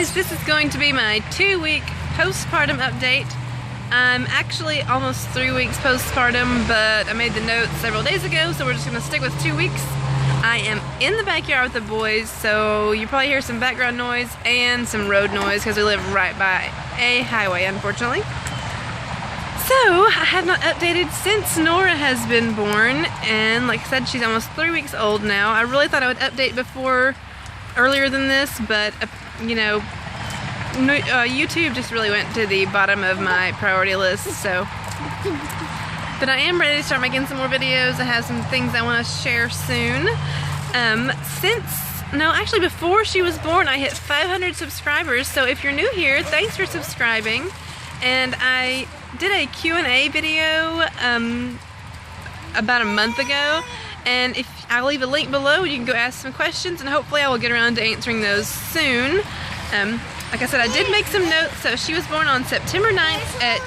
guys, this is going to be my 2-week postpartum update. I'm actually almost 3 weeks postpartum, but I made the note several days ago, so we're just going to stick with 2 weeks. I am in the backyard with the boys, so you probably hear some background noise and some road noise because we live right by a highway, unfortunately. So, I have not updated since Nora has been born, and like I said, she's almost 3 weeks old now. I really thought I would update earlier than this, but you know, YouTube just really went to the bottom of my priority list, so. But I am ready to start making some more videos. I have some things I want to share soon. Actually before she was born, I hit 500 subscribers, so if you're new here, thanks for subscribing. And I did a Q&A video about a month ago, and if I'll leave a link below, you can go ask some questions, and hopefully I will get around to answering those soon. Like I said, I did make some notes. So she was born on September 9th at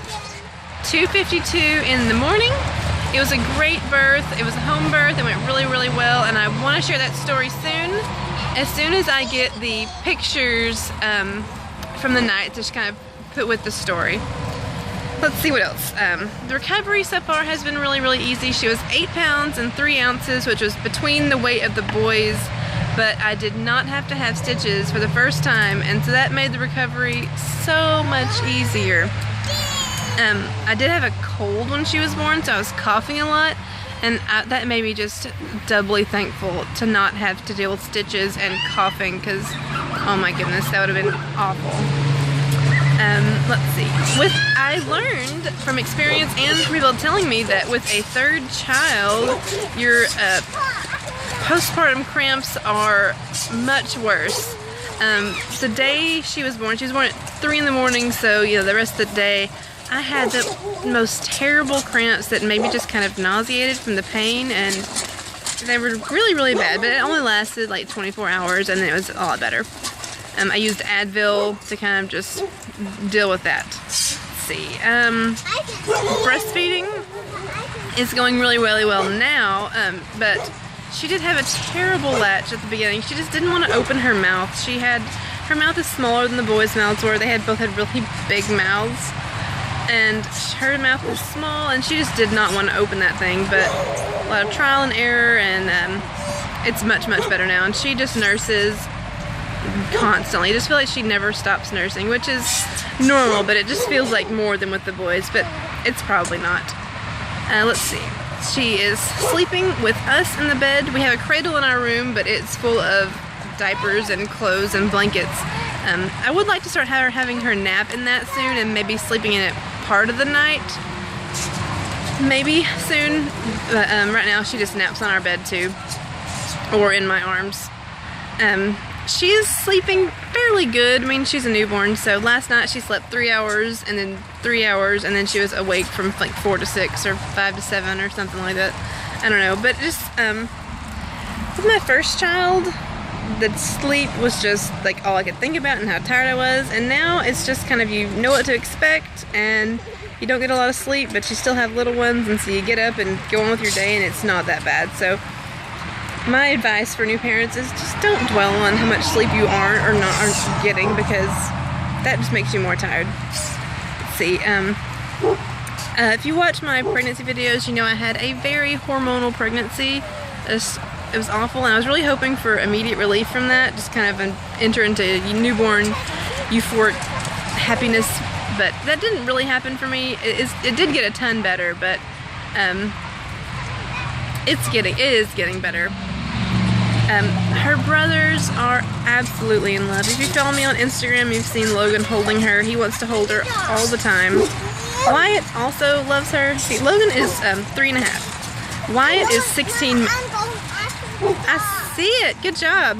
2:52 in the morning. It was a great birth. It was a home birth. It went really, really well, and I want to share that story soon. As soon as I get the pictures from the night to just kind of put with the story. Let's see what else. The recovery so far has been really, really easy. She was 8 pounds and 3 ounces, which was between the weight of the boys, but I did not have to have stitches for the first time, and so that made the recovery so much easier. I did have a cold when she was born, so I was coughing a lot, and that made me just doubly thankful to not have to deal with stitches and coughing, because oh my goodness, that would have been awful. Let's see. I learned from experience and from people telling me that with a third child, your postpartum cramps are much worse. The day she was born at 3 in the morning, so you know, the rest of the day, I had the most terrible cramps that made me just kind of nauseated from the pain, and they were really, really bad, but it only lasted like 24 hours, and then it was a lot better. I used Advil to kind of just deal with that. Let's see. Breastfeeding is going really, really well now, but she did have a terrible latch at the beginning. She just didn't want to open her mouth. Her mouth is smaller than the boys' mouths were. They both had really big mouths, and her mouth was small, and she just did not want to open that thing. But a lot of trial and error, and it's much, much better now. And she just nurses constantly. I just feel like she never stops nursing, which is normal, but it just feels like more than with the boys, but it's probably not. Let's see. She is sleeping with us in the bed. We have a cradle in our room, but it's full of diapers and clothes and blankets. I would like to start having her nap in that soon, and maybe sleeping in it part of the night. Maybe soon, but right now she just naps on our bed too, or in my arms. She is sleeping fairly good. I mean, she's a newborn, so last night she slept 3 hours, and then 3 hours, and then she was awake from like 4 to 6 or 5 to 7 or something like that. I don't know, but just with my first child, the sleep was just like all I could think about and how tired I was, and now it's just kind of, you know what to expect, and you don't get a lot of sleep, but you still have little ones, and so you get up and go on with your day, and it's not that bad. So my advice for new parents is just don't dwell on how much sleep you aren't getting, because that just makes you more tired. Let's see. If you watch my pregnancy videos, you know I had a very hormonal pregnancy. It was awful, and I was really hoping for immediate relief from that, just kind of enter into newborn euphoric happiness, but that didn't really happen for me. It did get a ton better, but it is getting better. Her brothers are absolutely in love. If you follow me on Instagram, you've seen Logan holding her. He wants to hold her all the time. Wyatt also loves her. See, Logan is 3.5. Wyatt is 16. I see it. Good job.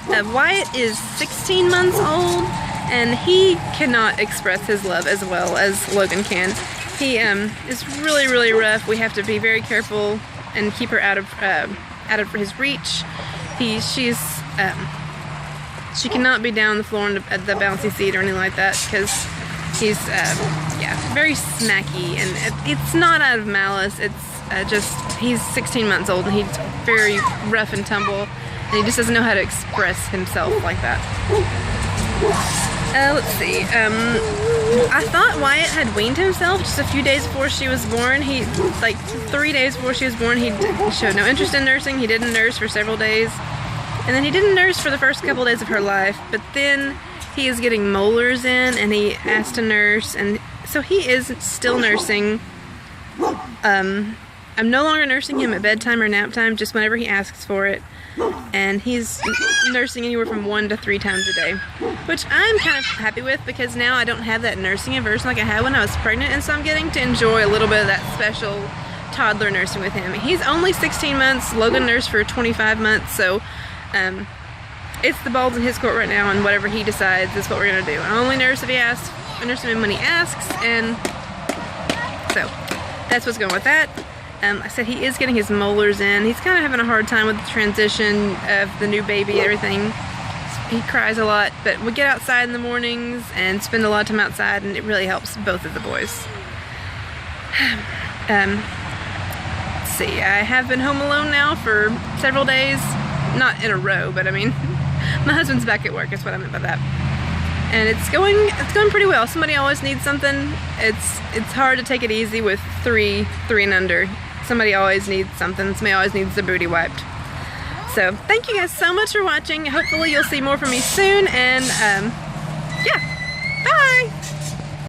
Wyatt is 16 months old, and he cannot express his love as well as Logan can. He is really, really rough. We have to be very careful and keep her out of his reach. She cannot be down the floor at the bouncy seat or anything like that, because he's very snacky, and it's not out of malice. It's just he's 16 months old, and he's very rough and tumble, and he just doesn't know how to express himself like that. Let's see. I thought Wyatt had weaned himself just a few days before she was born. He, like 3 days before she was born, he showed no interest in nursing. He didn't nurse for several days. And then he didn't nurse for the first couple days of her life. But then he is getting molars in and he asked to nurse. And so he is still nursing. I'm no longer nursing him at bedtime or nap time, just whenever he asks for it. And he's nursing anywhere from 1 to 3 times a day, which I'm kind of happy with because now I don't have that nursing aversion like I had when I was pregnant, and so I'm getting to enjoy a little bit of that special toddler nursing with him. He's only 16 months, Logan nursed for 25 months, so it's the ball's in his court right now, and whatever he decides is what we're going to do. I only nurse if he asks, I nurse him when he asks, and so that's what's going with that. I said he is getting his molars in. He's kind of having a hard time with the transition of the new baby and everything. He cries a lot, but we get outside in the mornings and spend a lot of time outside, and it really helps both of the boys. Let's see, I have been home alone now for several days. Not in a row, but I mean, my husband's back at work, is what I meant by that. And it's going pretty well. Somebody always needs something. It's hard to take it easy with three and under. Somebody always needs something. Somebody always needs their booty wiped. So thank you guys so much for watching. Hopefully you'll see more from me soon. And yeah, bye.